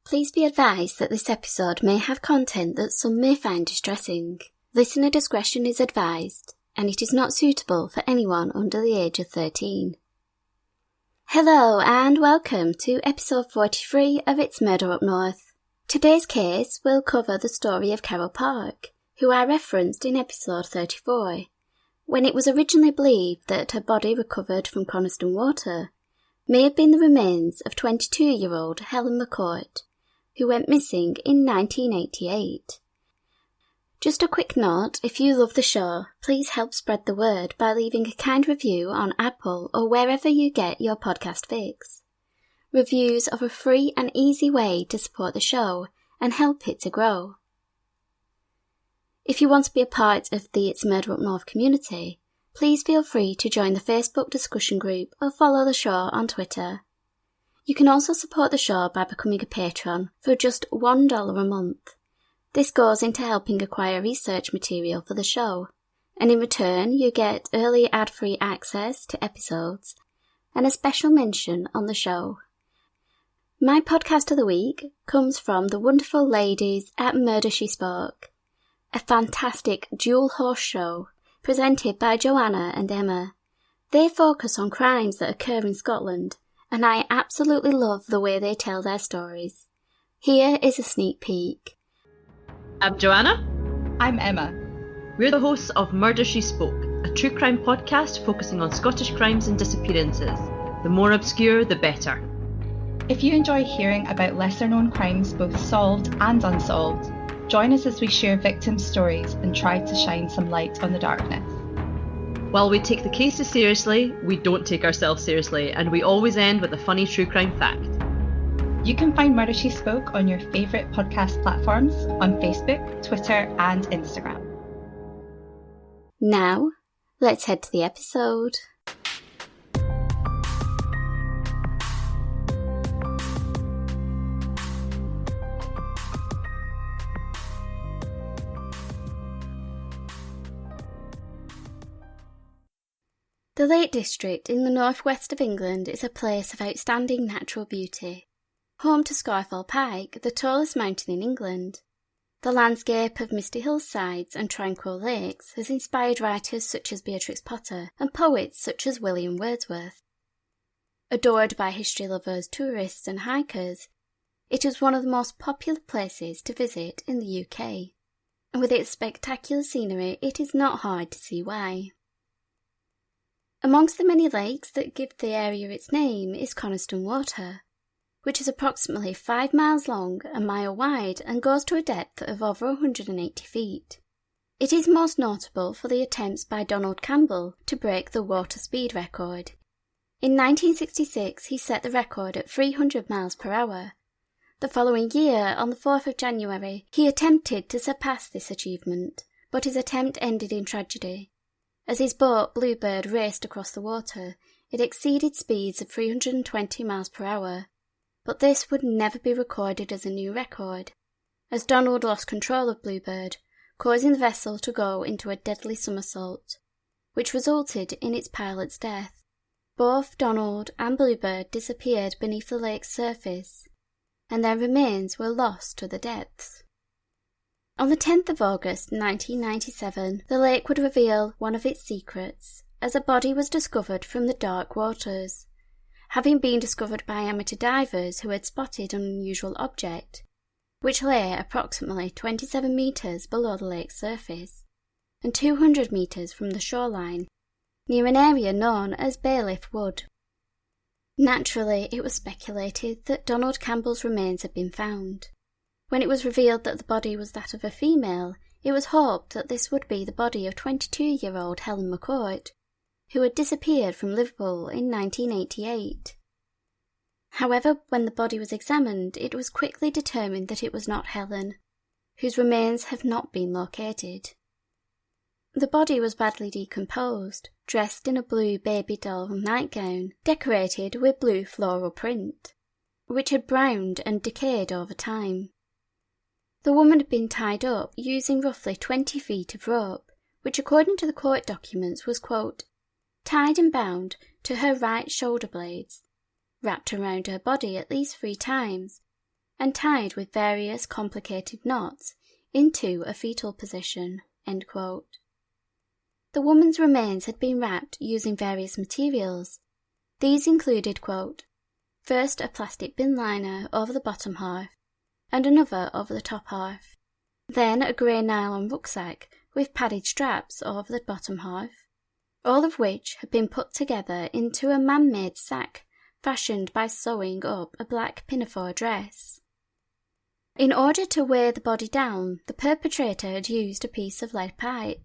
Please be advised that this episode may have content that some may find distressing. Listener discretion is advised, and it is not suitable for anyone under the age of 13. Hello and welcome to episode 43 of It's Murder Up North. Today's case will cover the story of Carol Park, who I referenced in episode 34, when it was originally believed that her body recovered from Coniston Water may have been the remains of 22-year-old Helen McCourt, who went missing in 1988. Just a quick note, if you love the show, please help spread the word by leaving a kind review on Apple or wherever you get your podcast fix. Reviews are a free and easy way to support the show and help it to grow. If you want to be a part of the It's Murder Up North community, please feel free to join the Facebook discussion group or follow the show on Twitter. You can also support the show by becoming a patron for just $1 a month. This goes into helping acquire research material for the show, and in return you get early ad-free access to episodes and a special mention on the show. My podcast of the week comes from the wonderful ladies at Murder She Spoke, a fantastic dual-host show presented by Joanna and Emma. They focus on crimes that occur in Scotland, and I absolutely love the way they tell their stories. Here is a sneak peek. I'm Joanna. I'm Emma. We're the hosts of Murder She Spoke, a true crime podcast focusing on Scottish crimes and disappearances. The more obscure, the better. If you enjoy hearing about lesser-known crimes, both solved and unsolved, join us as we share victim stories and try to shine some light on the darkness. While we take the cases seriously, we don't take ourselves seriously, and we always end with a funny true crime fact. You can find Murder She Spoke on your favourite podcast platforms on Facebook, Twitter and Instagram. Now, let's head to the episode. The Lake District in the northwest of England is a place of outstanding natural beauty. Home to Scafell Pike, the tallest mountain in England. The landscape of misty hillsides and tranquil lakes has inspired writers such as Beatrix Potter and poets such as William Wordsworth. Adored by history lovers, tourists and hikers, it is one of the most popular places to visit in the UK. And with its spectacular scenery, it is not hard to see why. Amongst the many lakes that give the area its name is Coniston Water, which is approximately 5 miles long, a mile wide, and goes to a depth of over 180 feet. It is most notable for the attempts by Donald Campbell to break the water speed record. In 1966, he set the record at 300 miles per hour. The following year, on the 4th of January, he attempted to surpass this achievement, but his attempt ended in tragedy. As his boat Bluebird raced across the water, it exceeded speeds of 320 miles per hour. But this would never be recorded as a new record, as Donald lost control of Bluebird, causing the vessel to go into a deadly somersault, which resulted in its pilot's death. Both Donald and Bluebird disappeared beneath the lake's surface, and their remains were lost to the depths. On the 10th of August 1997, the lake would reveal one of its secrets, as a body was discovered from the dark waters, having been discovered by amateur divers who had spotted an unusual object, which lay approximately 27 metres below the lake's surface, and 200 metres from the shoreline, near an area known as Bailiff Wood. Naturally, it was speculated that Donald Campbell's remains had been found. When it was revealed that the body was that of a female, it was hoped that this would be the body of 22-year-old Helen McCourt, who had disappeared from Liverpool in 1988. However, when the body was examined, it was quickly determined that it was not Helen, whose remains have not been located. The body was badly decomposed, dressed in a blue baby doll nightgown decorated with blue floral print, which had browned and decayed over time. The woman had been tied up using roughly 20 feet of rope, which according to the court documents was, quote, tied and bound to her right shoulder blades, wrapped around her body at least 3 times, and tied with various complicated knots into a fetal position." End quote. The woman's remains had been wrapped using various materials. These included, quote, "first a plastic bin liner over the bottom half and another over the top half, then a grey nylon rucksack with padded straps over the bottom half, all of which had been put together into a man-made sack fashioned by sewing up a black pinafore dress. In order to weigh the body down, the perpetrator had used a piece of lead pipe,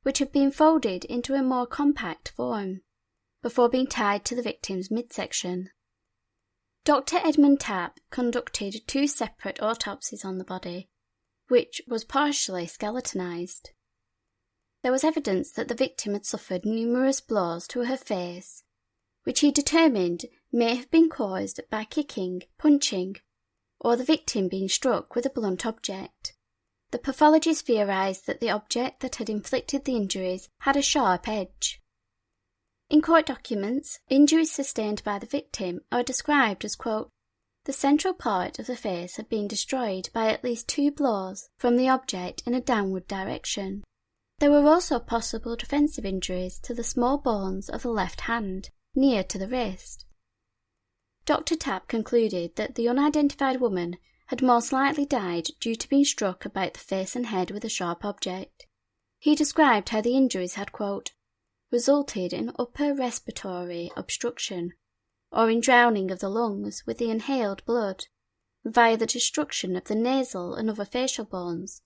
which had been folded into a more compact form, before being tied to the victim's midsection. Dr. Edmund Tapp conducted 2 separate autopsies on the body, which was partially skeletonized. There was evidence that the victim had suffered numerous blows to her face, which he determined may have been caused by kicking, punching, or the victim being struck with a blunt object. The pathologist theorized that the object that had inflicted the injuries had a sharp edge. In court documents, injuries sustained by the victim are described as, quote, "the central part of the face had been destroyed by at least 2 blows from the object in a downward direction. There were also possible defensive injuries to the small bones of the left hand, near to the wrist." Dr. Tapp concluded that the unidentified woman had most likely died due to being struck about the face and head with a sharp object. He described how the injuries had, quote, "resulted in upper respiratory obstruction, or in drowning of the lungs with the inhaled blood, via the destruction of the nasal and other facial bones,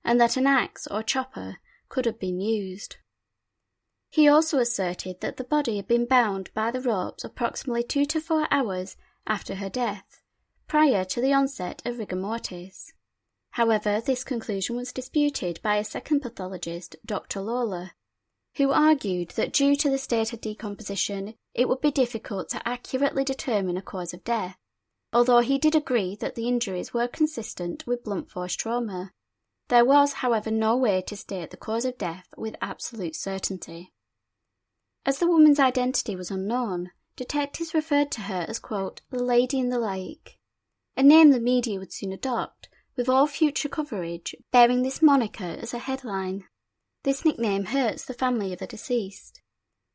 and that an axe or chopper could have been used." He also asserted that the body had been bound by the ropes approximately 2 to 4 hours after her death, prior to the onset of rigor mortis. However, this conclusion was disputed by a second pathologist, Dr. Lawler, who argued that due to the state of decomposition, it would be difficult to accurately determine a cause of death, although he did agree that the injuries were consistent with blunt force trauma. There was, however, no way to state the cause of death with absolute certainty. As the woman's identity was unknown, detectives referred to her as, quote, "the lady in the lake," a name the media would soon adopt, with all future coverage bearing this moniker as a headline. This nickname hurts the family of the deceased,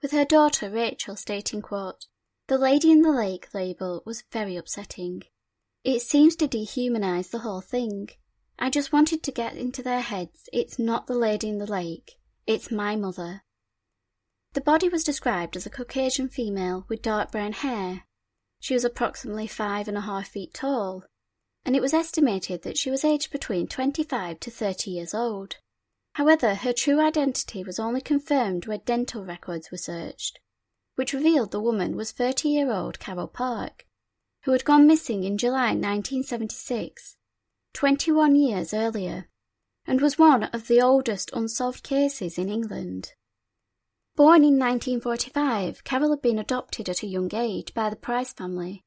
with her daughter Rachel stating, quote, "the lady in the lake label was very upsetting. It seems to dehumanize the whole thing. I just wanted to get into their heads it's not the lady in the lake, it's my mother." The body was described as a Caucasian female with dark brown hair. She was approximately 5.5 feet tall, and it was estimated that she was aged between 25 to 30 years old. However, her true identity was only confirmed when dental records were searched, which revealed the woman was 30-year-old Carol Park, who had gone missing in July 1976, 21 years earlier, and was one of the oldest unsolved cases in England. Born in 1945, Carol had been adopted at a young age by the Price family,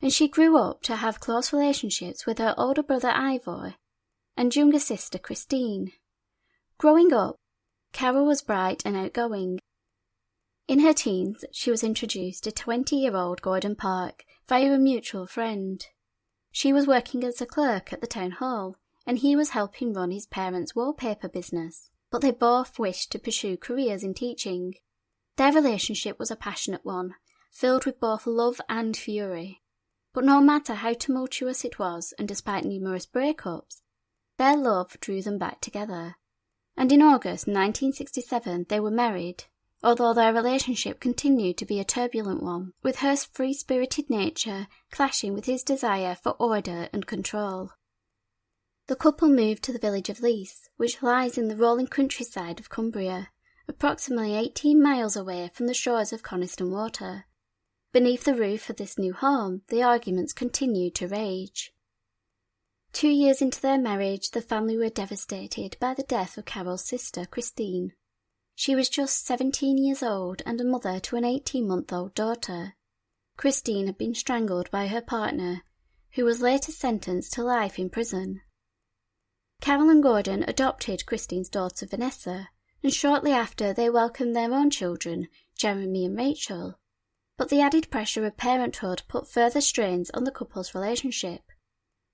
and she grew up to have close relationships with her older brother Ivor and younger sister Christine. Growing up, Carol was bright and outgoing. In her teens, she was introduced to 20-year-old Gordon Park via a mutual friend. She was working as a clerk at the town hall, and he was helping run his parents' wallpaper business, but they both wished to pursue careers in teaching. Their relationship was a passionate one, filled with both love and fury. But no matter how tumultuous it was, and despite numerous breakups, their love drew them back together. And in August 1967 they were married, although their relationship continued to be a turbulent one, with her free-spirited nature clashing with his desire for order and control. The couple moved to the village of Lees, which lies in the rolling countryside of Cumbria, approximately 18 miles away from the shores of Coniston Water. Beneath the roof of this new home, the arguments continued to rage. 2 years into their marriage, the family were devastated by the death of Carol's sister, Christine. She was just 17 years old and a mother to an 18-month-old daughter. Christine had been strangled by her partner, who was later sentenced to life in prison. Carol and Gordon adopted Christine's daughter Vanessa, and shortly after they welcomed their own children, Jeremy and Rachel. But the added pressure of parenthood put further strains on the couple's relationship.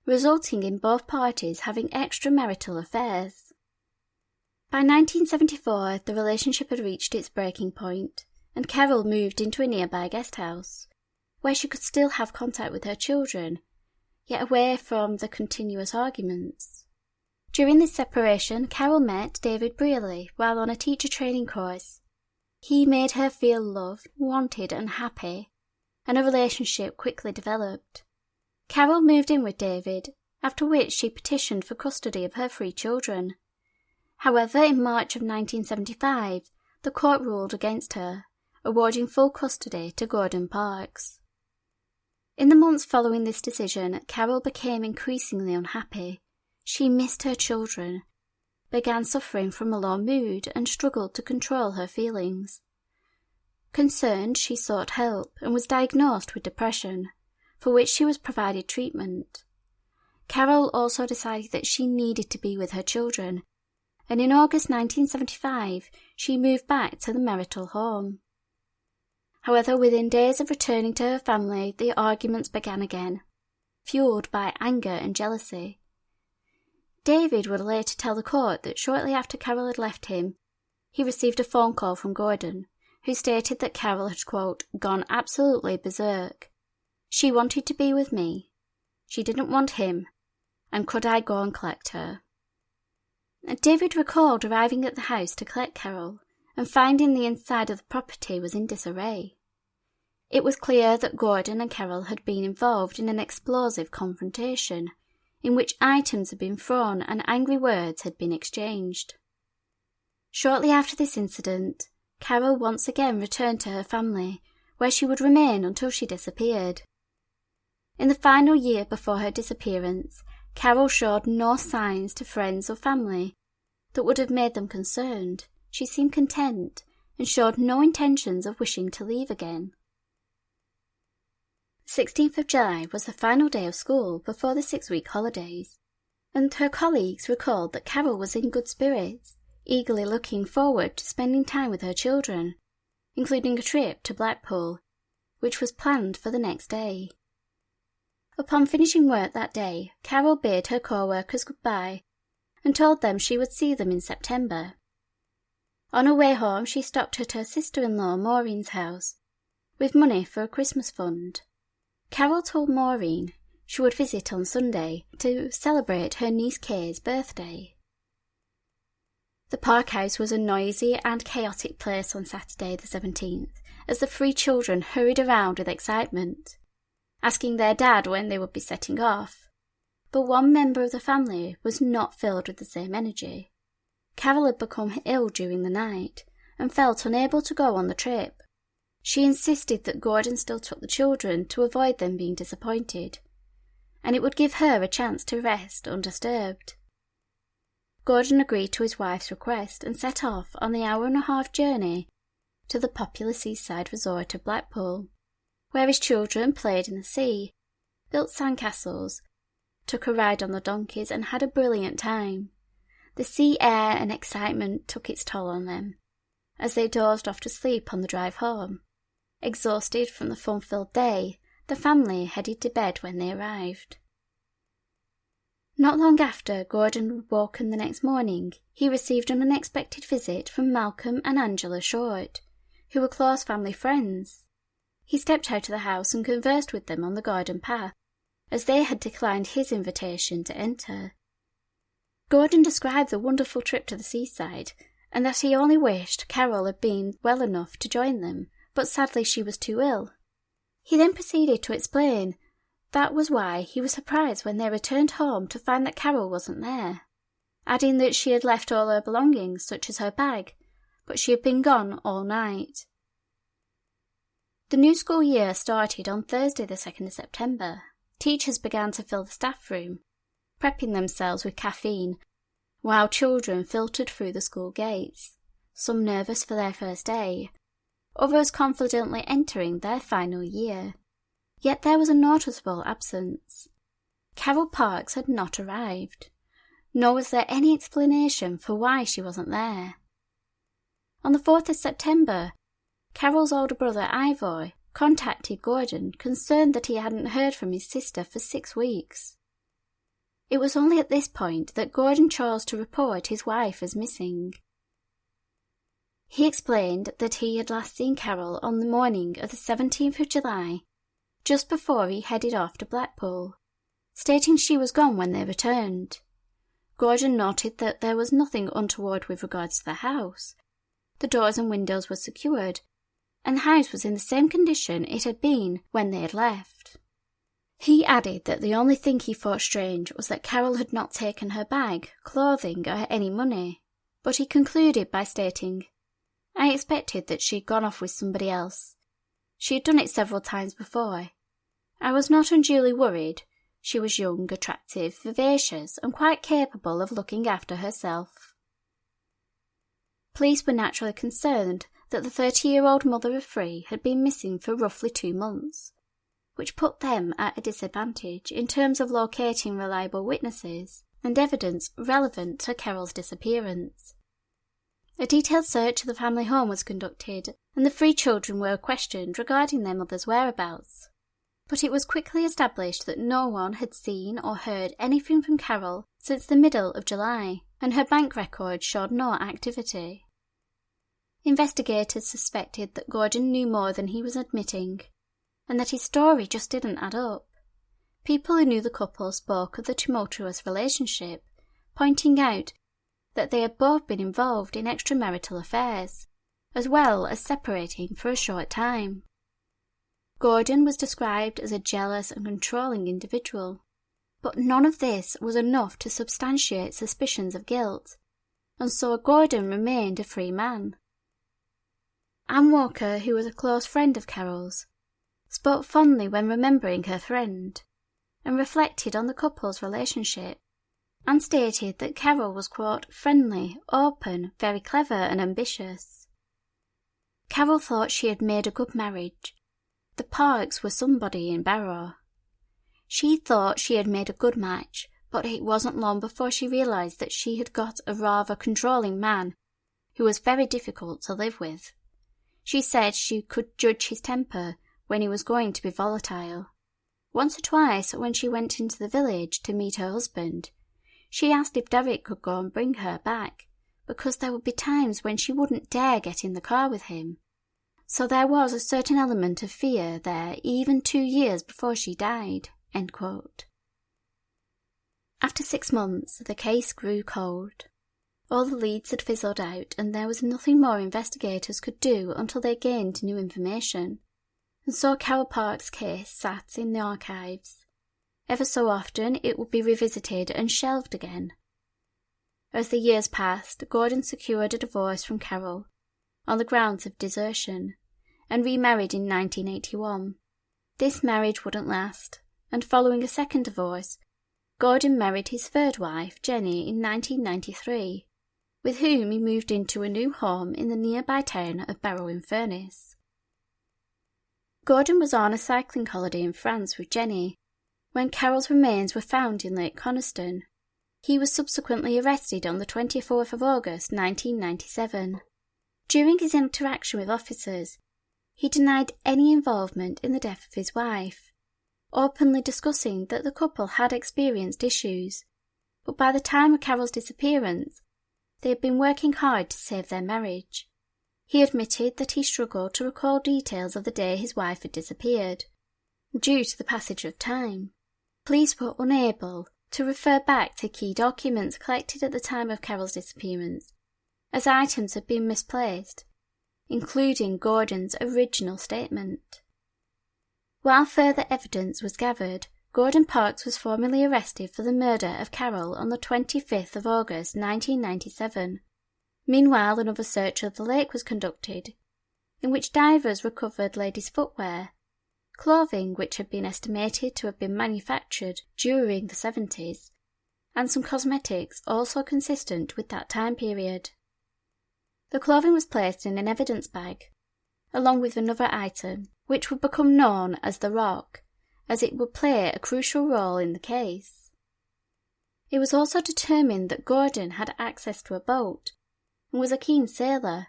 resulting in both parties having extramarital affairs. By 1974, the relationship had reached its breaking point, and Carol moved into a nearby guest house, where she could still have contact with her children, yet away from the continuous arguments. During this separation, Carol met David Brearley while on a teacher training course. He made her feel loved, wanted and happy, and a relationship quickly developed. Carol moved in with David, after which she petitioned for custody of her 3 children. However, in March of 1975, the court ruled against her, awarding full custody to Gordon Parks. In the months following this decision, Carol became increasingly unhappy. She missed her children, began suffering from a low mood, and struggled to control her feelings. Concerned, she sought help and was diagnosed with depression, for which she was provided treatment. Carol also decided that she needed to be with her children, and in August 1975 she moved back to the marital home. However, within days of returning to her family, the arguments began again, fueled by anger and jealousy. David would later tell the court that shortly after Carol had left him, he received a phone call from Gordon, who stated that Carol had, quote, gone absolutely berserk. She wanted to be with me. She didn't want him, and could I go and collect her? David recalled arriving at the house to collect Carol and finding the inside of the property was in disarray. It was clear that Gordon and Carol had been involved in an explosive confrontation, in which items had been thrown and angry words had been exchanged. Shortly after this incident, Carol once again returned to her family, where she would remain until she disappeared. In the final year before her disappearance, Carol showed no signs to friends or family that would have made them concerned. She seemed content and showed no intentions of wishing to leave again. 16th of July was the final day of school before the 6-week holidays, and her colleagues recalled that Carol was in good spirits, eagerly looking forward to spending time with her children, including a trip to Blackpool, which was planned for the next day. Upon finishing work that day, Carol bade her co-workers goodbye and told them she would see them in September. On her way home, she stopped at her sister-in-law Maureen's house with money for a Christmas fund. Carol told Maureen she would visit on Sunday to celebrate her niece Kay's birthday. The Park House was a noisy and chaotic place on Saturday the 17th, as the 3 children hurried around with excitement, asking their dad when they would be setting off. But one member of the family was not filled with the same energy. Carol had become ill during the night and felt unable to go on the trip. She insisted that Gordon still took the children to avoid them being disappointed, and it would give her a chance to rest undisturbed. Gordon agreed to his wife's request and set off on the hour-and-a-half journey to the popular seaside resort of Blackpool, where his children played in the sea, built sandcastles, took a ride on the donkeys and had a brilliant time. The sea air and excitement took its toll on them, as they dozed off to sleep on the drive home. Exhausted from the fun-filled day, the family headed to bed when they arrived. Not long after Gordon had woken the next morning, he received an unexpected visit from Malcolm and Angela Short, who were close family friends. He stepped out of the house and conversed with them on the garden path, as they had declined his invitation to enter. Gordon described the wonderful trip to the seaside, and that he only wished Carol had been well enough to join them, but sadly she was too ill. He then proceeded to explain that was why he was surprised when they returned home to find that Carol wasn't there, adding that she had left all her belongings, such as her bag, but she had been gone all night. The new school year started on Thursday the 2nd of September. Teachers began to fill the staff room, prepping themselves with caffeine, while children filtered through the school gates, some nervous for their first day, others confidently entering their final year. Yet there was a noticeable absence. Carol Parks had not arrived, nor was there any explanation for why she wasn't there. On the 4th of September, Carol's older brother Ivor contacted Gordon, concerned that he hadn't heard from his sister for 6 weeks. It was only at this point that Gordon chose to report his wife as missing. He explained that he had last seen Carol on the morning of the 17th of July, just before he headed off to Blackpool, stating she was gone when they returned. Gordon noted that there was nothing untoward with regards to the house. The doors and windows were secured, and the house was in the same condition it had been when they had left. He added that the only thing he thought strange was that Carol had not taken her bag, clothing, or any money, but he concluded by stating, "I expected that she had gone off with somebody else. She had done it several times before. I was not unduly worried. She was young, attractive, vivacious, and quite capable of looking after herself." Police were naturally concerned that the 30-year-old mother of 3 had been missing for roughly 2 months, which put them at a disadvantage in terms of locating reliable witnesses and evidence relevant to Carol's disappearance. A detailed search of the family home was conducted, and the 3 children were questioned regarding their mother's whereabouts. But it was quickly established that no one had seen or heard anything from Carol since the middle of July, and her bank records showed no activity. Investigators suspected that Gordon knew more than he was admitting, and that his story just didn't add up. People who knew the couple spoke of the tumultuous relationship, pointing out that they had both been involved in extramarital affairs, as well as separating for a short time. Gordon was described as a jealous and controlling individual, but none of this was enough to substantiate suspicions of guilt, and so Gordon remained a free man. Anne Walker, who was a close friend of Carol's, spoke fondly when remembering her friend, and reflected on the couple's relationship, and stated that Carol was, quote, friendly, open, very clever and ambitious. Carol thought she had made a good marriage. The Parks were somebody in Barrow. She thought she had made a good match, but it wasn't long before she realised that she had got a rather controlling man, who was very difficult to live with. She said she could judge his temper when he was going to be volatile. Once or twice, when she went into the village to meet her husband, she asked if Derek could go and bring her back, because there would be times when she wouldn't dare get in the car with him. So there was a certain element of fear there even 2 years before she died. End quote. After 6 months, the case grew cold. All the leads had fizzled out, and there was nothing more investigators could do until they gained new information, and so Carol Park's case sat in the archives. Ever so often it would be revisited and shelved again. As the years passed, Gordon secured a divorce from Carol, on the grounds of desertion, and remarried in 1981. This marriage wouldn't last, and following a second divorce, Gordon married his third wife, Jenny, in 1993, with whom he moved into a new home in the nearby town of Barrow-in-Furness. Gordon was on a cycling holiday in France with Jenny when Carol's remains were found in Lake Coniston. He was subsequently arrested on the 24th of August 1997. During his interaction with officers, he denied any involvement in the death of his wife, openly discussing that the couple had experienced issues, but by the time of Carol's disappearance, they had been working hard to save their marriage. He admitted that he struggled to recall details of the day his wife had disappeared, due to the passage of time. Police were unable to refer back to key documents collected at the time of Carol's disappearance, as items had been misplaced, including Gordon's original statement. While further evidence was gathered, Gordon Parks was formally arrested for the murder of Carol on the 25th of August 1997. Meanwhile, another search of the lake was conducted, in which divers recovered ladies' footwear, clothing which had been estimated to have been manufactured during the 70s, and some cosmetics also consistent with that time period. The clothing was placed in an evidence bag, along with another item, which would become known as the Rock, as it would play a crucial role in the case. It was also determined that Gordon had access to a boat, and was a keen sailor,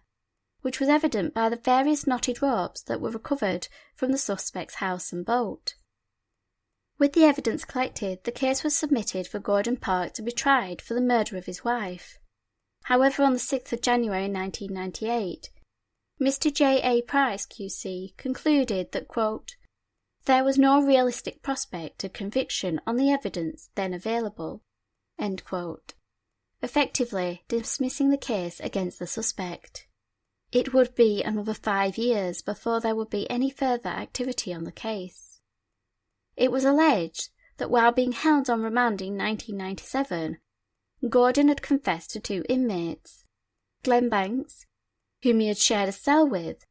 which was evident by the various knotted ropes that were recovered from the suspect's house and boat. With the evidence collected, the case was submitted for Gordon Park to be tried for the murder of his wife. However, on the 6th of January 1998, Mr. J.A. Price QC concluded that, quote, there was no realistic prospect of conviction on the evidence then available, end quote, effectively dismissing the case against the suspect. It would be another 5 years before there would be any further activity on the case. It was alleged that while being held on remand in 1997, Gordon had confessed to 2 inmates, Glenn Banks, whom he had shared a cell with,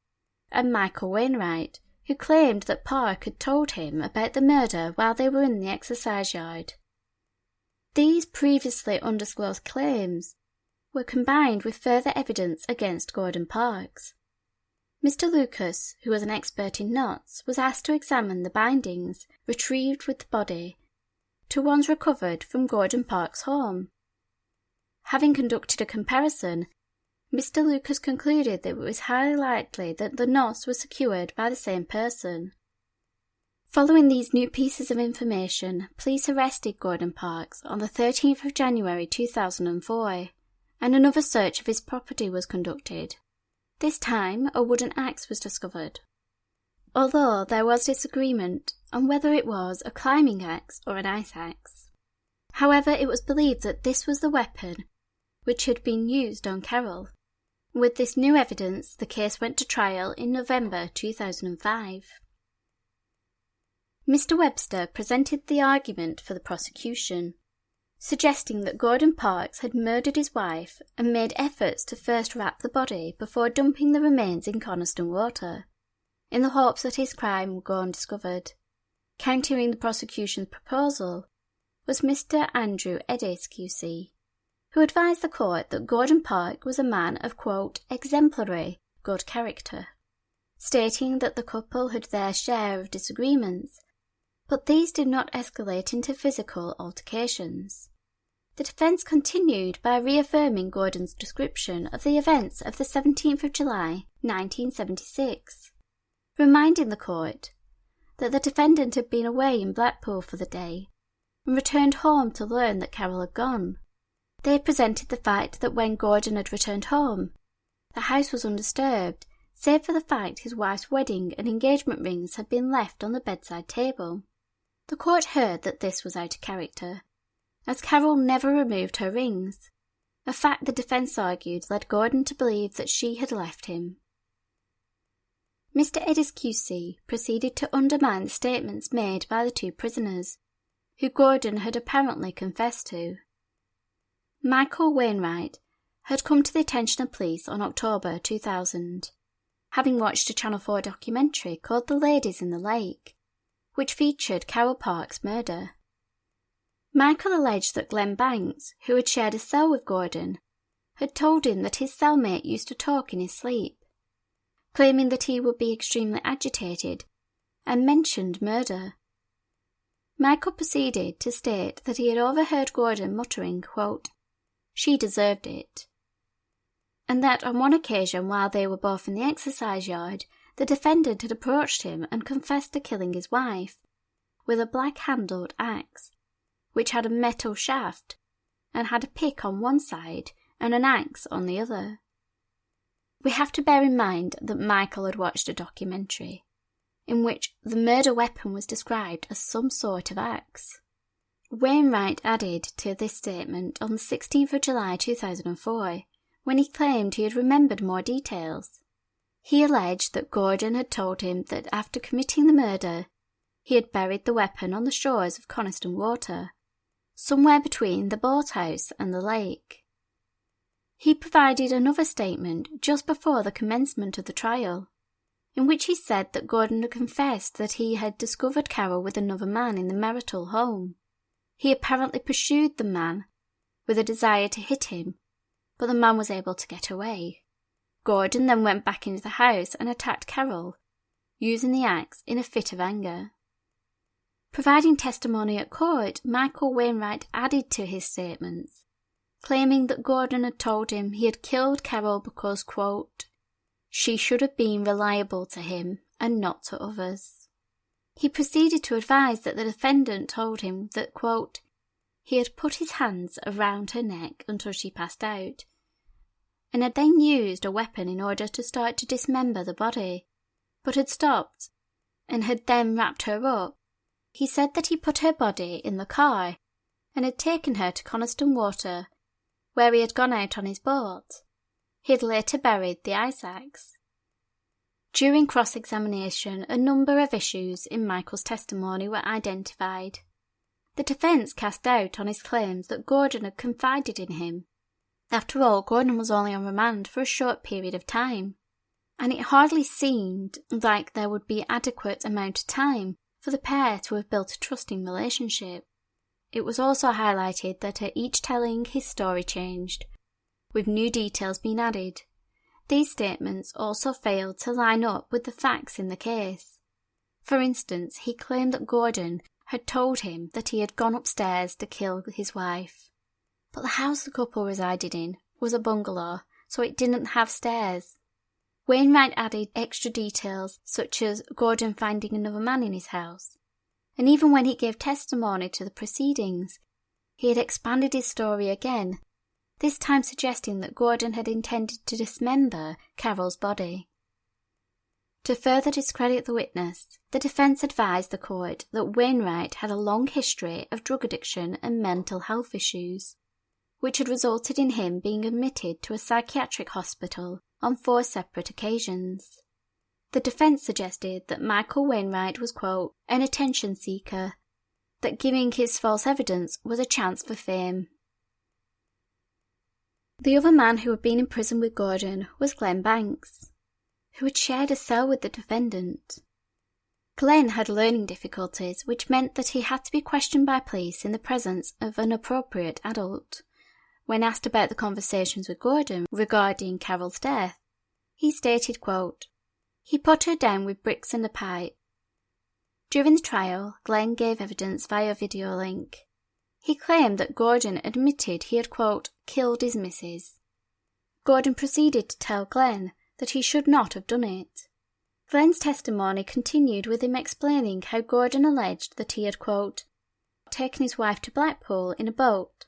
and Michael Wainwright, who claimed that Park had told him about the murder while they were in the exercise yard. These previously undisclosed claims were combined with further evidence against Gordon Parks. Mr. Lucas, who was an expert in knots, was asked to examine the bindings retrieved with the body to ones recovered from Gordon Park's home. Having conducted a comparison, Mr. Lucas concluded that it was highly likely that the knots were secured by the same person. Following these new pieces of information, police arrested Gordon Parks on the 13th of January 2004, and another search of his property was conducted. This time, a wooden axe was discovered. Although there was disagreement on whether it was a climbing axe or an ice axe. However, it was believed that this was the weapon which had been used on Carol. With this new evidence, the case went to trial in November 2005. Mr. Webster presented the argument for the prosecution, suggesting that Gordon Parks had murdered his wife and made efforts to first wrap the body before dumping the remains in Coniston Water, in the hopes that his crime would go undiscovered. Countering the prosecution's proposal was Mr. Andrew Eddis QC, who advised the court that Gordon Park was a man of, quote, exemplary good character, stating that the couple had their share of disagreements, but these did not escalate into physical altercations. The defence continued by reaffirming Gordon's description of the events of the 17th of July 1976, reminding the court that the defendant had been away in Blackpool for the day and returned home to learn that Carol had gone. They presented the fact that when Gordon had returned home, the house was undisturbed, save for the fact his wife's wedding and engagement rings had been left on the bedside table. The court heard that this was out of character, as Carol never removed her rings, a fact the defence argued led Gordon to believe that she had left him. Mr. Eddis QC proceeded to undermine the statements made by the 2 prisoners, who Gordon had apparently confessed to. Michael Wainwright had come to the attention of police on October 2000, having watched a Channel 4 documentary called The Ladies in the Lake, which featured Carol Park's murder. Michael alleged that Glenn Banks, who had shared a cell with Gordon, had told him that his cellmate used to talk in his sleep, claiming that he would be extremely agitated, and mentioned murder. Michael proceeded to state that he had overheard Gordon muttering, quote, she deserved it, and that on one occasion while they were both in the exercise yard, the defendant had approached him and confessed to killing his wife with a black-handled axe, which had a metal shaft and had a pick on one side and an axe on the other. We have to bear in mind that Michael had watched a documentary in which the murder weapon was described as some sort of axe. Wainwright added to this statement on the 16th of July 2004, when he claimed he had remembered more details. He alleged that Gordon had told him that after committing the murder, he had buried the weapon on the shores of Coniston Water, somewhere between the boathouse and the lake. He provided another statement just before the commencement of the trial, in which he said that Gordon had confessed that he had discovered Carol with another man in the marital home. He apparently pursued the man with a desire to hit him, but the man was able to get away. Gordon then went back into the house and attacked Carol, using the axe in a fit of anger. Providing testimony at court, Michael Wainwright added to his statements, claiming that Gordon had told him he had killed Carol because, quote, she should have been reliable to him and not to others. He proceeded to advise that the defendant told him that, quote, he had put his hands around her neck until she passed out, and had then used a weapon in order to start to dismember the body, but had stopped, and had then wrapped her up. He said that he put her body in the car, and had taken her to Coniston Water, where he had gone out on his boat. He had later buried the ice axe. During cross-examination, a number of issues in Michael's testimony were identified. The defence cast doubt on his claims that Gordon had confided in him. After all, Gordon was only on remand for a short period of time, and it hardly seemed like there would be adequate amount of time for the pair to have built a trusting relationship. It was also highlighted that at each telling his story changed, with new details being added. These statements also failed to line up with the facts in the case. For instance, he claimed that Gordon had told him that he had gone upstairs to kill his wife. But the house the couple resided in was a bungalow, so it didn't have stairs. Wainwright added extra details, such as Gordon finding another man in his house. And even when he gave testimony to the proceedings, he had expanded his story again, this time suggesting that Gordon had intended to dismember Carol's body. To further discredit the witness, the defence advised the court that Wainwright had a long history of drug addiction and mental health issues, which had resulted in him being admitted to a psychiatric hospital on 4 separate occasions. The defence suggested that Michael Wainwright was, quote, an attention seeker, that giving his false evidence was a chance for fame. The other man who had been in prison with Gordon was Glenn Banks, who had shared a cell with the defendant. Glenn had learning difficulties, which meant that he had to be questioned by police in the presence of an appropriate adult. When asked about the conversations with Gordon regarding Carol's death, he stated, quote, he put her down with bricks and a pipe. During the trial, Glenn gave evidence via video link. He claimed that Gordon admitted he had, quote, killed his missus. Gordon proceeded to tell Glenn that he should not have done it. Glenn's testimony continued with him explaining how Gordon alleged that he had, quote, taken his wife to Blackpool in a boat,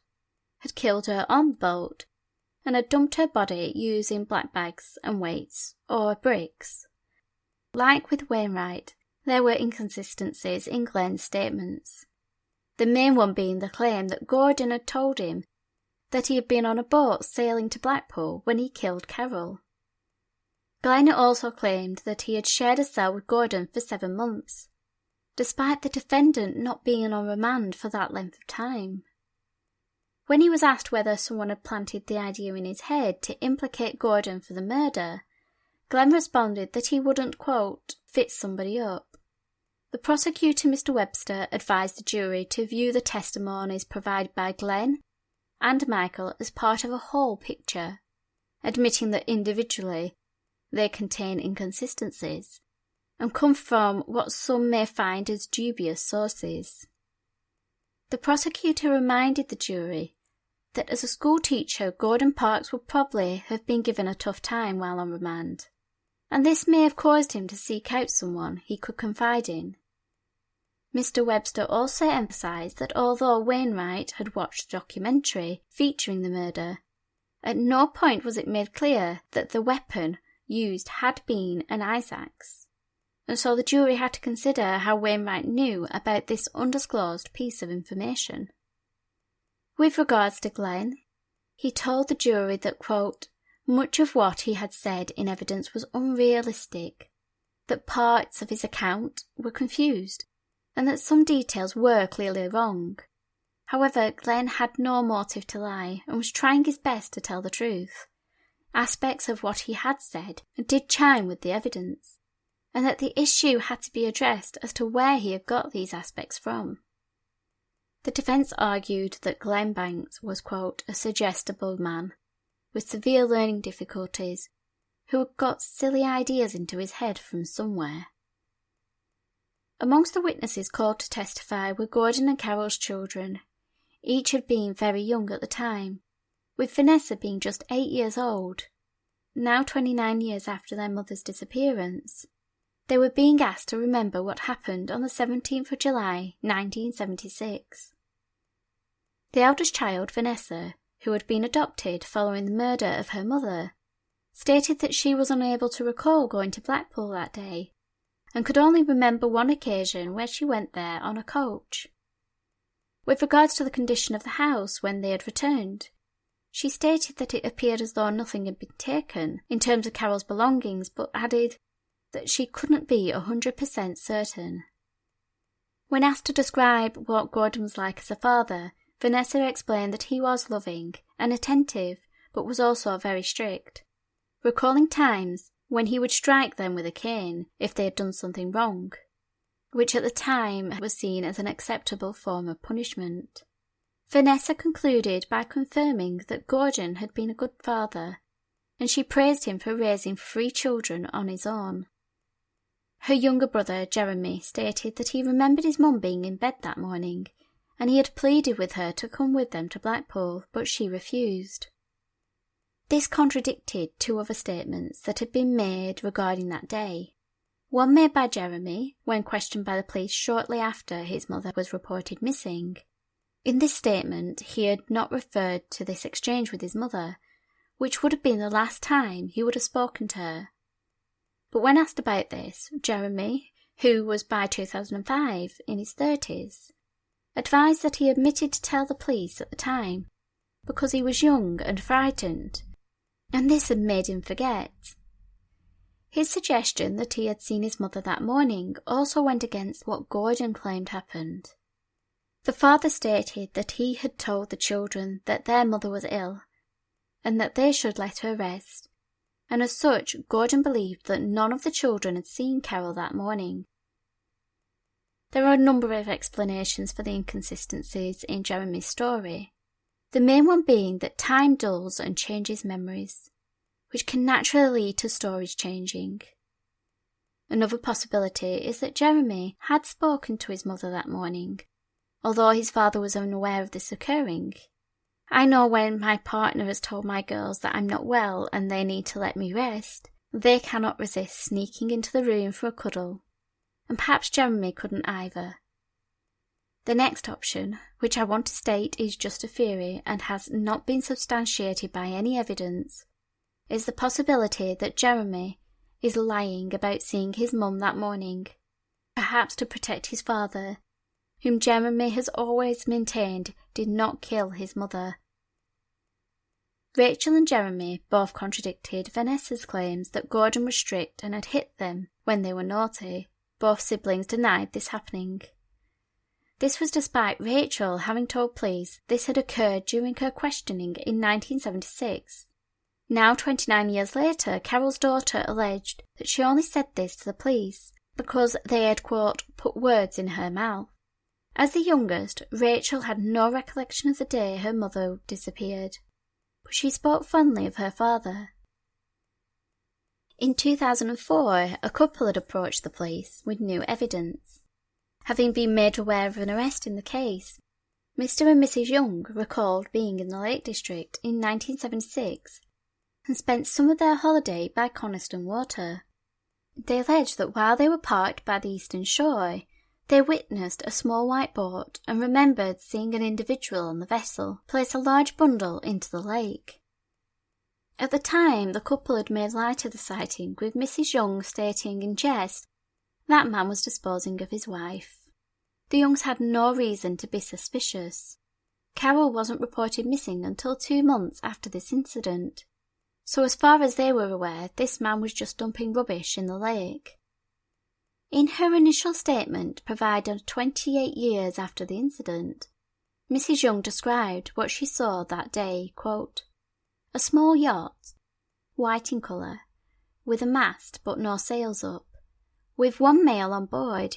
had killed her on the boat, and had dumped her body using black bags and weights, or bricks. Like with Wainwright, there were inconsistencies in Glenn's statements, the main one being the claim that Gordon had told him that he had been on a boat sailing to Blackpool when he killed Carol. Glenn also claimed that he had shared a cell with Gordon for 7 months, despite the defendant not being on remand for that length of time. When he was asked whether someone had planted the idea in his head to implicate Gordon for the murder, Glenn responded that he wouldn't, quote, fix somebody up. The prosecutor, Mr. Webster, advised the jury to view the testimonies provided by Glenn and Michael as part of a whole picture, admitting that individually they contain inconsistencies and come from what some may find as dubious sources. The prosecutor reminded the jury that as a school teacher, Gordon Parks would probably have been given a tough time while on remand, and this may have caused him to seek out someone he could confide in. Mr. Webster also emphasised that although Wainwright had watched the documentary featuring the murder, at no point was it made clear that the weapon used had been an ice axe, and so the jury had to consider how Wainwright knew about this undisclosed piece of information. With regards to Glenn, he told the jury that, quote, much of what he had said in evidence was unrealistic, that parts of his account were confused, and that some details were clearly wrong. However, Glenn had no motive to lie and was trying his best to tell the truth. Aspects of what he had said did chime with the evidence, and that the issue had to be addressed as to where he had got these aspects from. The defence argued that Glenn Banks was, quote, a suggestible man with severe learning difficulties who had got silly ideas into his head from somewhere. Amongst the witnesses called to testify were Gordon and Carol's children. Each had been very young at the time, with Vanessa being just 8 years old, now 29 years after their mother's disappearance. They were being asked to remember what happened on the 17th of July, 1976. The eldest child, Vanessa, who had been adopted following the murder of her mother, stated that she was unable to recall going to Blackpool that day and could only remember one occasion where she went there on a coach. With regards to the condition of the house when they had returned, she stated that it appeared as though nothing had been taken in terms of Carol's belongings, but added that she couldn't be 100% certain. When asked to describe what Gordon was like as a father, Vanessa explained that he was loving and attentive, but was also very strict, recalling times when he would strike them with a cane if they had done something wrong, which at the time was seen as an acceptable form of punishment. Vanessa concluded by confirming that Gordon had been a good father, and she praised him for raising 3 children on his own. Her younger brother, Jeremy, stated that he remembered his mum being in bed that morning, and he had pleaded with her to come with them to Blackpool, but she refused. This contradicted 2 other statements that had been made regarding that day. One made by Jeremy, when questioned by the police shortly after his mother was reported missing. In this statement, he had not referred to this exchange with his mother, which would have been the last time he would have spoken to her. But when asked about this, Jeremy, who was by 2005 in his 30s, advised that he admitted to tell the police at the time because he was young and frightened, and this had made him forget. His suggestion that he had seen his mother that morning also went against what Gordon claimed happened. The father stated that he had told the children that their mother was ill and that they should let her rest, and as such Gordon believed that none of the children had seen Carol that morning. There are a number of explanations for the inconsistencies in Jeremy's story, the main one being that time dulls and changes memories, which can naturally lead to stories changing. Another possibility is that Jeremy had spoken to his mother that morning, although his father was unaware of this occurring. I know when my partner has told my girls that I'm not well and they need to let me rest, they cannot resist sneaking into the room for a cuddle, and perhaps Jeremy couldn't either. The next option, which I want to state is just a theory and has not been substantiated by any evidence, is the possibility that Jeremy is lying about seeing his mum that morning, perhaps to protect his father, whom Jeremy has always maintained did not kill his mother. Rachel and Jeremy both contradicted Vanessa's claims that Gordon was strict and had hit them when they were naughty. Both siblings denied this happening. This was despite Rachel having told police this had occurred during her questioning in 1976. Now 29 years later, Carol's daughter alleged that she only said this to the police because they had, quote, put words in her mouth. As the youngest, Rachel had no recollection of the day her mother disappeared, but she spoke fondly of her father. In 2004, a couple had approached the police with new evidence. Having been made aware of an arrest in the case, Mr. and Mrs. Young recalled being in the Lake District in 1976 and spent some of their holiday by Coniston Water. They alleged that while they were parked by the eastern shore, they witnessed a small white boat and remembered seeing an individual on the vessel place a large bundle into the lake. At the time, the couple had made light of the sighting, with Mrs. Young stating in jest that man was disposing of his wife. The Youngs had no reason to be suspicious. Carol wasn't reported missing until 2 months after this incident, so as far as they were aware, this man was just dumping rubbish in the lake. In her initial statement, provided 28 years after the incident, Mrs. Young described what she saw that day, quote, "A small yacht, white in colour, with a mast but no sails up, with one male on board.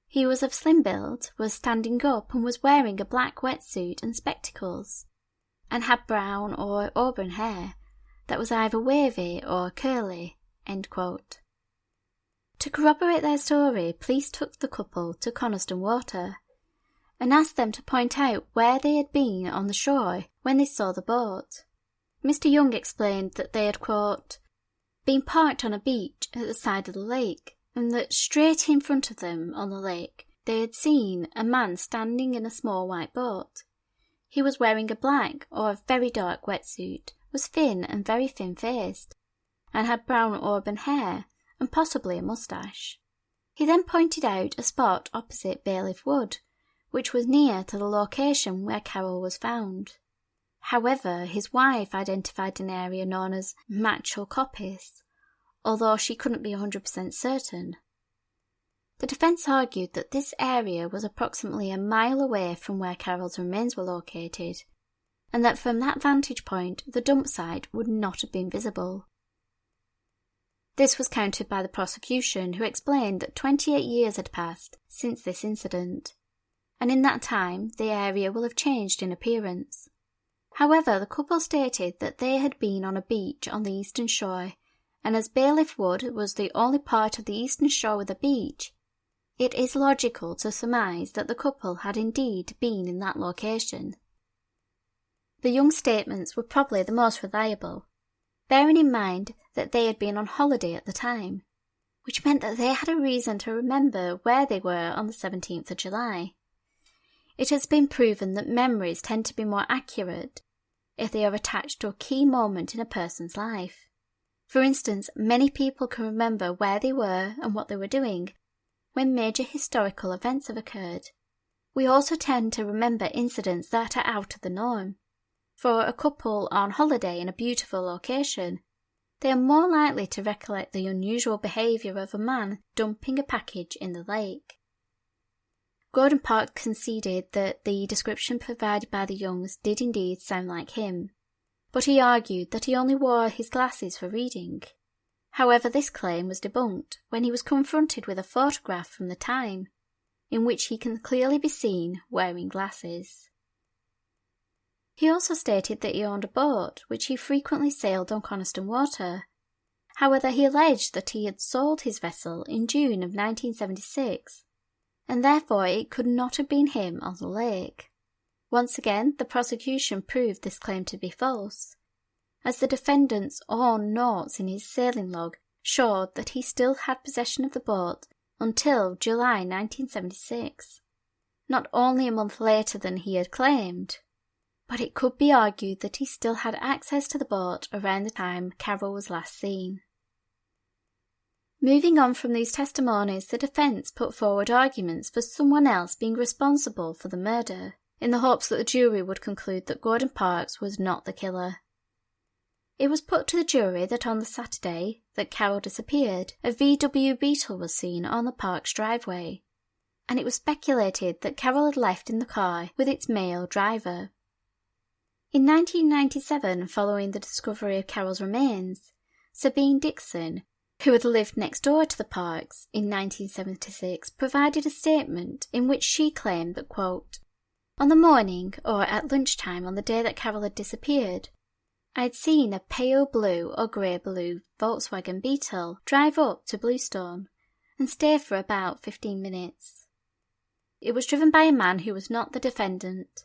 He was of slim build, was standing up and was wearing a black wetsuit and spectacles, and had brown or auburn hair that was either wavy or curly." End quote. To corroborate their story, police took the couple to Coniston Water and asked them to point out where they had been on the shore when they saw the boat. Mr. Young explained that they had, quote, been parked on a beach at the side of the lake and that straight in front of them on the lake they had seen a man standing in a small white boat. He was wearing a black or a very dark wetsuit, was thin and very thin-faced, and had brown auburn hair and possibly a moustache. He then pointed out a spot opposite Bailiff Wood, which was near to the location where Carol was found. However, his wife identified an area known as Machel Coppice, although she couldn't be 100% certain. The defence argued that this area was approximately a mile away from where Carol's remains were located, and that from that vantage point the dump site would not have been visible. This was countered by the prosecution, who explained that 28 years had passed since this incident, and in that time the area will have changed in appearance. However, the couple stated that they had been on a beach on the eastern shore, and as Bailiff Wood was the only part of the eastern shore with a beach, it is logical to surmise that the couple had indeed been in that location. The young statements were probably the most reliable, bearing in mind that they had been on holiday at the time, which meant that they had a reason to remember where they were on the 17th of July. It has been proven that memories tend to be more accurate if they are attached to a key moment in a person's life. For instance, many people can remember where they were and what they were doing when major historical events have occurred. We also tend to remember incidents that are out of the norm. For a couple on holiday in a beautiful location, they are more likely to recollect the unusual behaviour of a man dumping a package in the lake. Gordon Parks conceded that the description provided by the Youngs did indeed sound like him, but he argued that he only wore his glasses for reading. However, this claim was debunked when he was confronted with a photograph from the time, in which he can clearly be seen wearing glasses. He also stated that he owned a boat, which he frequently sailed on Coniston Water. However, he alleged that he had sold his vessel in June of 1976, and therefore it could not have been him on the lake. Once again, the prosecution proved this claim to be false, as the defendant's own notes in his sailing log showed that he still had possession of the boat until July 1976, not only a month later than he had claimed, but it could be argued that he still had access to the boat around the time Carol was last seen. Moving on from these testimonies, the defence put forward arguments for someone else being responsible for the murder, in the hopes that the jury would conclude that Gordon Parks was not the killer. It was put to the jury that on the Saturday that Carol disappeared, a VW Beetle was seen on the Parks driveway, and it was speculated that Carol had left in the car with its male driver. In 1997, following the discovery of Carol's remains, Sabine Dixon, who had lived next door to the Parks in 1976, provided a statement in which she claimed that, quote, "On the morning, or at lunchtime on the day that Carol had disappeared, I had seen a pale blue or grey-blue Volkswagen Beetle drive up to Bluestone and stay for about 15 minutes. It was driven by a man who was not the defendant.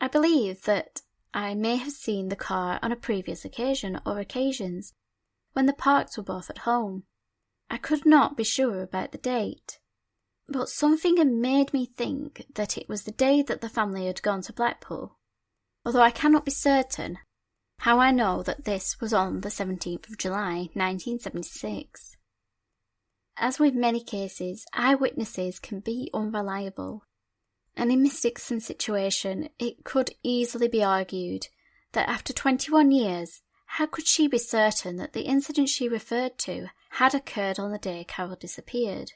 I believe that I may have seen the car on a previous occasion or occasions when the Parks were both at home. I could not be sure about the date, but something had made me think that it was the day that the family had gone to Blackpool, although I cannot be certain how I know that this was on the 17th of July 1976. As with many cases, eyewitnesses can be unreliable, and in Miss Dixon's situation it could easily be argued that after 21 years, how could she be certain that the incident she referred to had occurred on the day Carol disappeared,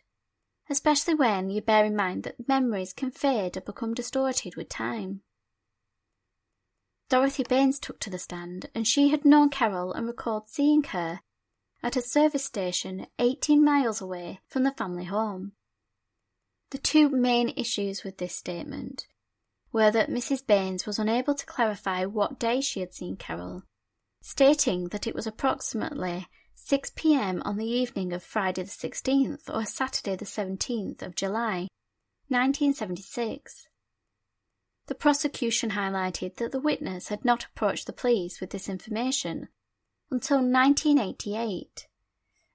especially when you bear in mind that memories can fade or become distorted with time. Dorothy Baines took to the stand, and she had known Carol and recalled seeing her at a service station 18 miles away from the family home. The two main issues with this statement were that Mrs. Baines was unable to clarify what day she had seen Carol, stating that it was approximately 6 p.m. on the evening of Friday the 16th or Saturday the 17th of July, 1976. The prosecution highlighted that the witness had not approached the police with this information until 1988,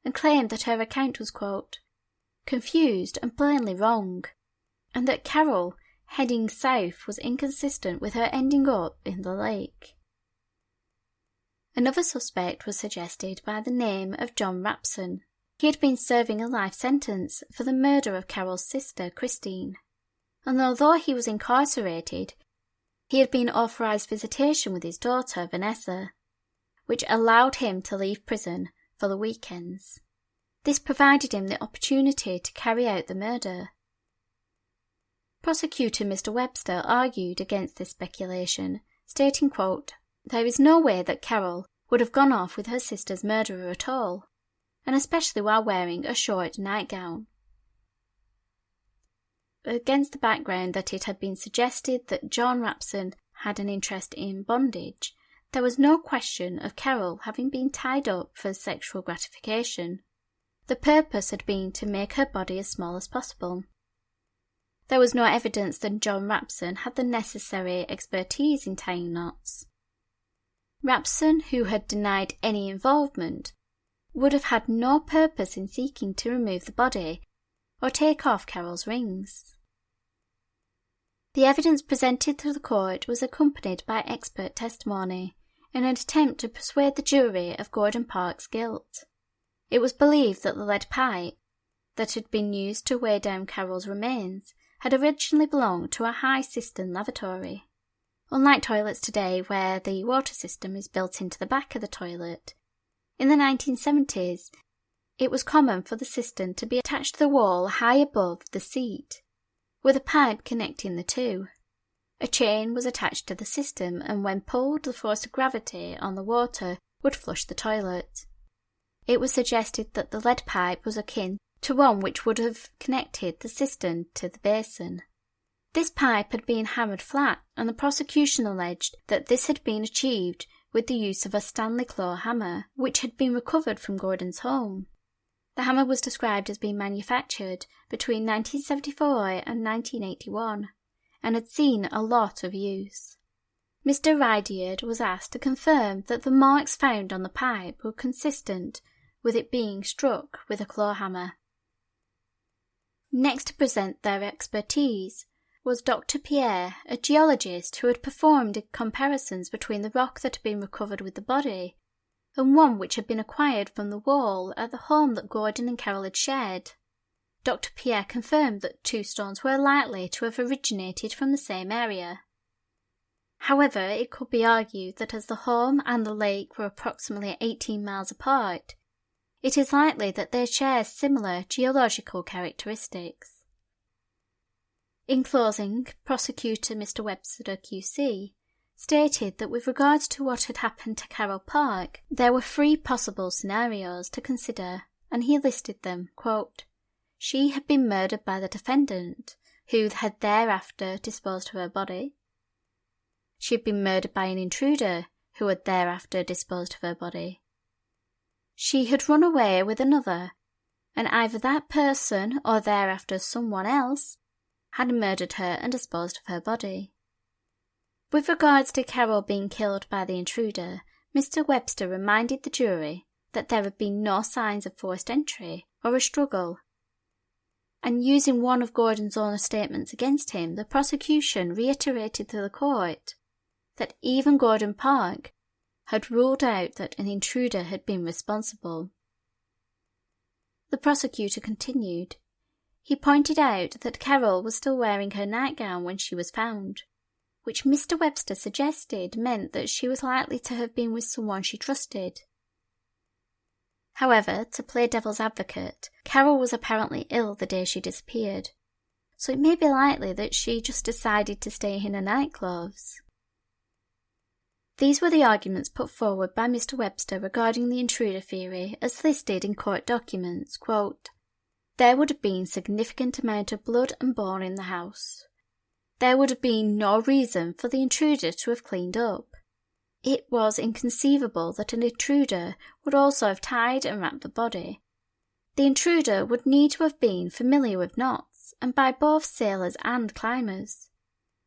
and claimed that her account was, quote, confused and plainly wrong, and that Carol heading south was inconsistent with her ending up in the lake. Another suspect was suggested by the name of John Rapson. He had been serving a life sentence for the murder of Carol's sister, Christine, and although he was incarcerated, he had been authorised visitation with his daughter, Vanessa, which allowed him to leave prison for the weekends. This provided him the opportunity to carry out the murder. Prosecutor Mr. Webster argued against this speculation, stating, quote, "There is no way that Carol would have gone off with her sister's murderer at all, and especially while wearing a short nightgown." Against the background that it had been suggested that John Rapson had an interest in bondage, there was no question of Carol having been tied up for sexual gratification. The purpose had been to make her body as small as possible. There was no evidence that John Rapson had the necessary expertise in tying knots. Rapson, who had denied any involvement, would have had no purpose in seeking to remove the body or take off Carol's rings. The evidence presented to the court was accompanied by expert testimony in an attempt to persuade the jury of Gordon Park's guilt. It was believed that the lead pipe that had been used to weigh down Carol's remains had originally belonged to a high-cistern lavatory. Unlike toilets today where the water system is built into the back of the toilet, in the 1970s it was common for the cistern to be attached to the wall high above the seat, with a pipe connecting the two. A chain was attached to the system, and when pulled, the force of gravity on the water would flush the toilet. It was suggested that the lead pipe was akin to one which would have connected the cistern to the basin. This pipe had been hammered flat, and the prosecution alleged that this had been achieved with the use of a Stanley claw hammer, which had been recovered from Gordon's home. The hammer was described as being manufactured between 1974 and 1981, and had seen a lot of use. Mr. Rydiard was asked to confirm that the marks found on the pipe were consistent with it being struck with a claw hammer. Next to present their expertise was Dr. Pierre, a geologist who had performed comparisons between the rock that had been recovered with the body and one which had been acquired from the wall at the home that Gordon and Carol had shared. Dr. Pierre confirmed that two stones were likely to have originated from the same area. However, it could be argued that as the home and the lake were approximately 18 miles apart, it is likely that they share similar geological characteristics. In closing, Prosecutor Mr. Webster QC stated that with regards to what had happened to Carol Park, there were three possible scenarios to consider, and he listed them, quote, "She had been murdered by the defendant, who had thereafter disposed of her body. She had been murdered by an intruder, who had thereafter disposed of her body. She had run away with another, and either that person or thereafter someone else had murdered her and disposed of her body." With regards to Carol being killed by the intruder, Mr. Webster reminded the jury that there had been no signs of forced entry or a struggle, and using one of Gordon's own statements against him, the prosecution reiterated to the court that even Gordon Park had ruled out that an intruder had been responsible. The prosecutor continued. He pointed out that Carol was still wearing her nightgown when she was found, which Mr. Webster suggested meant that she was likely to have been with someone she trusted. However, to play devil's advocate, Carol was apparently ill the day she disappeared, so it may be likely that she just decided to stay in her nightclothes. These were the arguments put forward by Mr. Webster regarding the intruder theory as listed in court documents, quote, "There would have been significant amount of blood and bone in the house. There would have been no reason for the intruder to have cleaned up. It was inconceivable that an intruder would also have tied and wrapped the body. The intruder would need to have been familiar with knots, and by both sailors and climbers.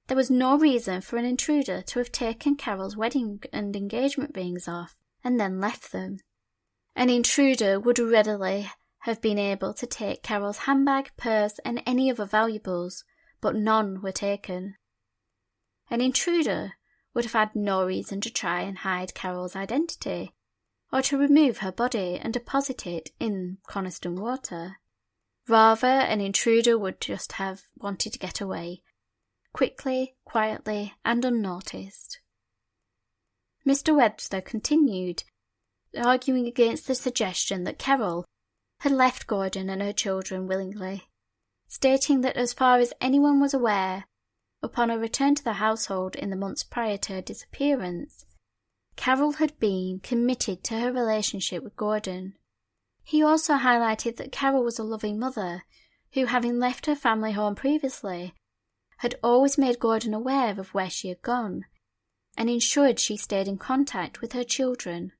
There was no reason for an intruder to have taken Carol's wedding and engagement rings off and then left them. An intruder would readily have been able to take Carol's handbag, purse, and any other valuables, but none were taken. An intruder would have had no reason to try and hide Carol's identity, or to remove her body and deposit it in Coniston Water. Rather, an intruder would just have wanted to get away, quickly, quietly, and unnoticed. Mr. Webster continued, arguing against the suggestion that Carol had left Gordon and her children willingly, stating that as far as anyone was aware, upon her return to the household in the months prior to her disappearance, Carol had been committed to her relationship with Gordon. He also highlighted that Carol was a loving mother who, having left her family home previously, had always made Gordon aware of where she had gone and ensured she stayed in contact with her children.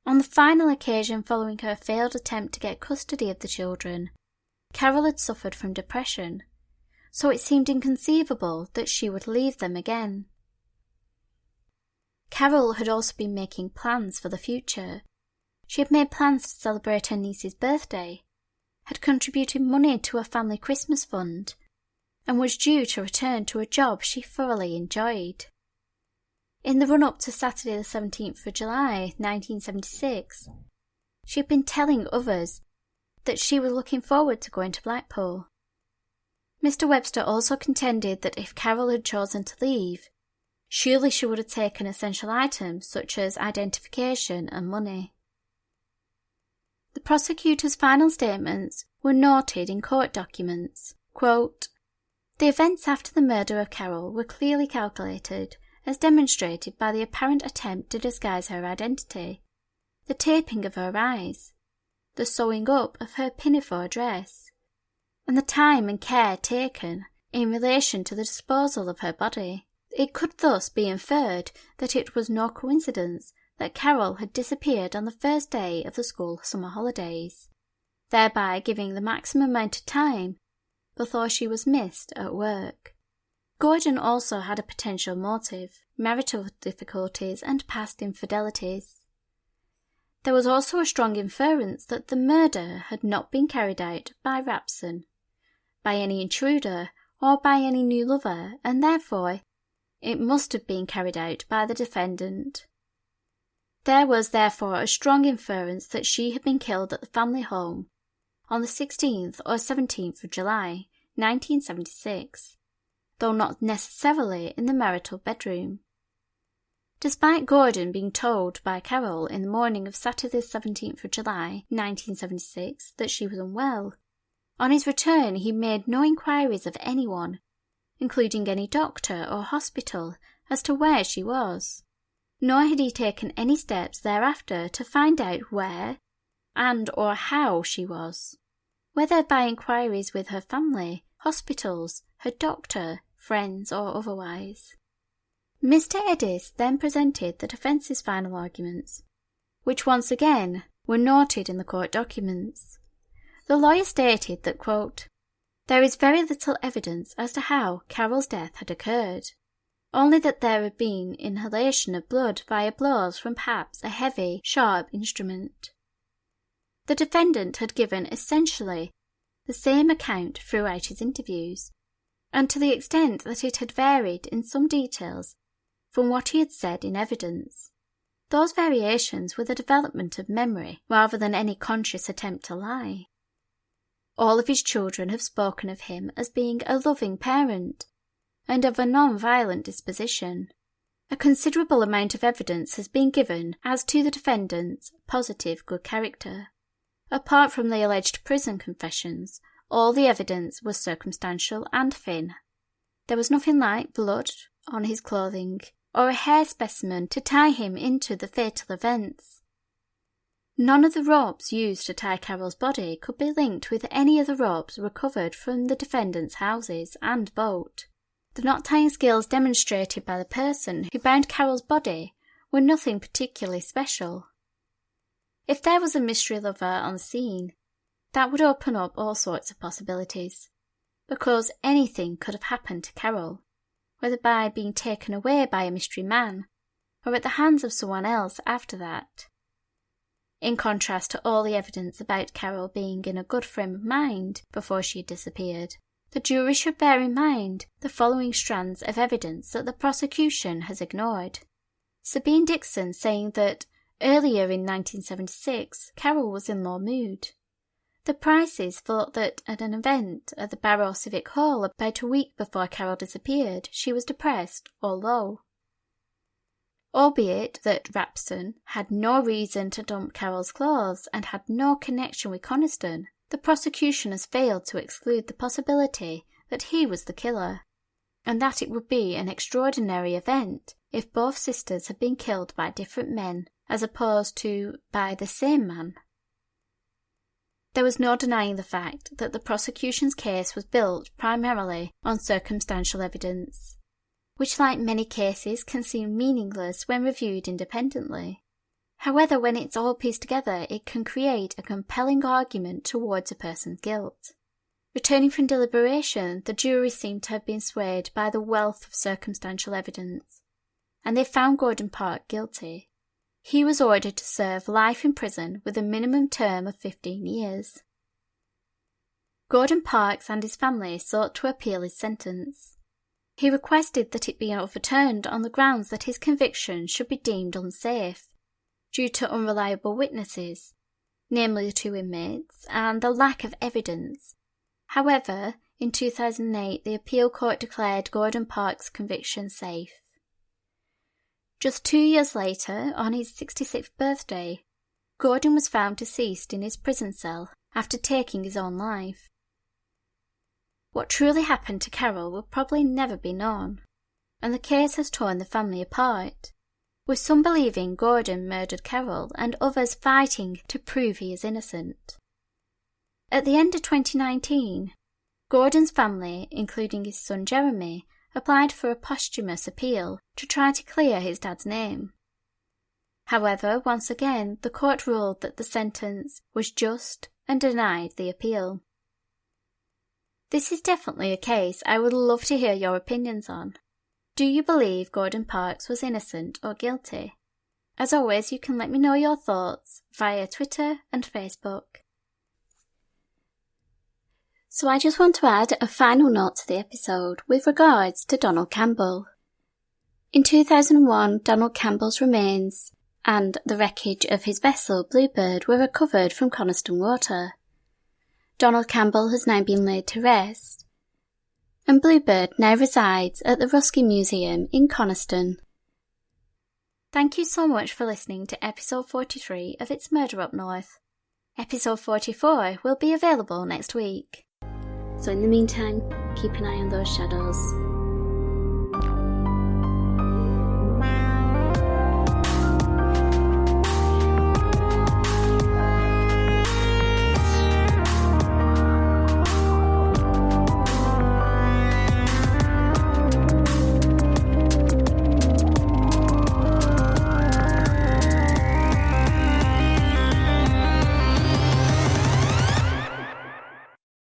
On the final occasion following her failed attempt to get custody of the children, Carol had suffered from depression, so it seemed inconceivable that she would leave them again. Carol had also been making plans for the future. She had made plans to celebrate her niece's birthday, had contributed money to a family Christmas fund, and was due to return to a job she thoroughly enjoyed. In the run-up to Saturday the 17th of July 1976, she had been telling others that she was looking forward to going to Blackpool. Mr. Webster also contended that if Carol had chosen to leave, surely she would have taken essential items such as identification and money. The prosecutor's final statements were noted in court documents. Quote, "The events after the murder of Carol were clearly calculated, as demonstrated by the apparent attempt to disguise her identity, the taping of her eyes, the sewing up of her pinafore dress, and the time and care taken in relation to the disposal of her body. It could thus be inferred that it was no coincidence that Carol had disappeared on the first day of the school summer holidays, thereby giving the maximum amount of time before she was missed at work. Gordon also had a potential motive, marital difficulties and past infidelities. There was also a strong inference that the murder had not been carried out by Rapson, by any intruder, or by any new lover, and therefore it must have been carried out by the defendant. There was therefore a strong inference that she had been killed at the family home on the 16th or 17th of July, 1976, though not necessarily in the marital bedroom. Despite Gordon being told by Carol in the morning of Saturday the 17th of July, 1976, that she was unwell, on his return he made no inquiries of anyone, including any doctor or hospital, as to where she was. Nor had he taken any steps thereafter to find out where and or how she was, whether by inquiries with her family, hospitals, her doctor, friends, or otherwise. Mr. Edis then presented the defence's final arguments, which once again were noted in the court documents. The lawyer stated that, quote, "There is very little evidence as to how Carol's death had occurred, only that there had been inhalation of blood via blows from perhaps a heavy, sharp instrument." The defendant had given essentially the same account throughout his interviews, and to the extent that it had varied in some details from what he had said in evidence. Those variations were the development of memory rather than any conscious attempt to lie. All of his children have spoken of him as being a loving parent and of a non-violent disposition. A considerable amount of evidence has been given as to the defendant's positive good character. Apart from the alleged prison confessions, all the evidence was circumstantial and thin. There was nothing like blood on his clothing or a hair specimen to tie him into the fatal events. None of the ropes used to tie Carol's body could be linked with any of the ropes recovered from the defendant's houses and boat. The knot-tying skills demonstrated by the person who bound Carol's body were nothing particularly special. If there was a mystery lover on the scene, that would open up all sorts of possibilities, because anything could have happened to Carol, whether by being taken away by a mystery man, or at the hands of someone else after that. in contrast to all the evidence about Carol being in a good frame of mind before she had disappeared. The jury should bear in mind the following strands of evidence that the prosecution has ignored. Sabine Dixon saying that earlier in 1976, Carol was in low mood. The Prices thought that at an event at the Barrow Civic Hall about a week before Carol disappeared, she was depressed or low. Albeit that Rapson had no reason to dump Carol's clothes and had no connection with Coniston, the prosecution has failed to exclude the possibility that he was the killer, and that it would be an extraordinary event if both sisters had been killed by different men, as opposed to by the same man. There was no denying the fact that the prosecution's case was built primarily on circumstantial evidence, which, like many cases, can seem meaningless when reviewed independently. However, when it's all pieced together, it can create a compelling argument towards a person's guilt. Returning from deliberation, the jury seemed to have been swayed by the wealth of circumstantial evidence, and they found Gordon Park guilty. He was ordered to serve life in prison with a minimum term of 15 years. Gordon Parks and his family sought to appeal his sentence. He requested that it be overturned on the grounds that his conviction should be deemed unsafe, due to unreliable witnesses, namely the two inmates, and the lack of evidence. However, in 2008, the appeal court declared Gordon Parks' conviction safe. Just 2 years later, on his 66th birthday, Gordon was found deceased in his prison cell after taking his own life. What truly happened to Carol will probably never be known, and the case has torn the family apart, with some believing Gordon murdered Carol and others fighting to prove he is innocent. At the end of 2019, Gordon's family, including his son Jeremy, applied for a posthumous appeal to try to clear his dad's name. However, once again, the court ruled that the sentence was just and denied the appeal. This is definitely a case I would love to hear your opinions on. Do you believe Gordon Parks was innocent or guilty? As always, you can let me know your thoughts via Twitter and Facebook. So I just want to add a final note to the episode with regards to Donald Campbell. In 2001, Donald Campbell's remains and the wreckage of his vessel Bluebird were recovered from Coniston Water. Donald Campbell has now been laid to rest, and Bluebird now resides at the Ruskin Museum in Coniston. Thank you so much for listening to episode 43 of It's Murder Up North. Episode 44 will be available next week. So in the meantime, keep an eye on those shadows.